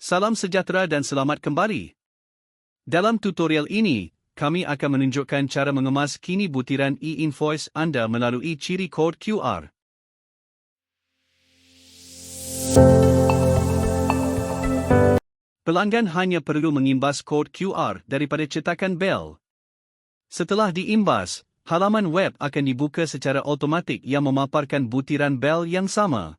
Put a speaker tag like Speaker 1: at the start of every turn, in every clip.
Speaker 1: Salam sejahtera dan selamat kembali. Dalam tutorial ini, kami akan menunjukkan cara mengemas kini butiran E-Invoice anda melalui ciri kod QR. Pelanggan hanya perlu mengimbas kod QR daripada cetakan bel. Setelah diimbas, halaman web akan dibuka secara automatik yang memaparkan butiran bel yang sama.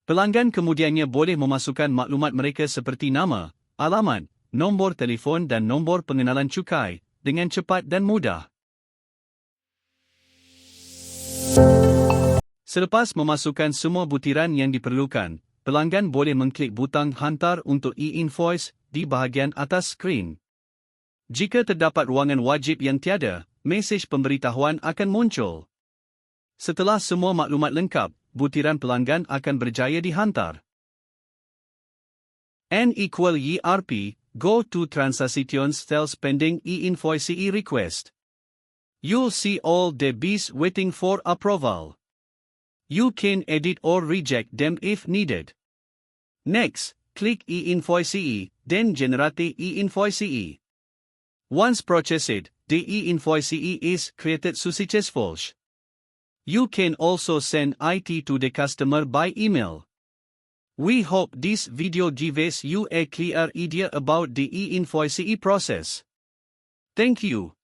Speaker 1: Pelanggan kemudiannya boleh memasukkan maklumat mereka seperti nama, alamat, nombor telefon dan nombor pengenalan cukai dengan cepat dan mudah. Selepas memasukkan semua butiran yang diperlukan, pelanggan boleh mengklik butang hantar untuk E-Invoice di bahagian atas skrin. Jika terdapat ruangan wajib yang tiada, mesej pemberitahuan akan muncul. Setelah semua maklumat lengkap, butiran pelanggan akan berjaya dihantar. Equal ERP, go to Transactions Sales Pending E-Invoice request. You'll see all the bids waiting for approval. You can edit or reject them if needed. Next, click E-Invoice, then generate E-Invoice. Once processed, the E-Invoice is created successfully. You can also send it to the customer by email. We hope this video gives you a clear idea about the E-Invoice process. Thank you.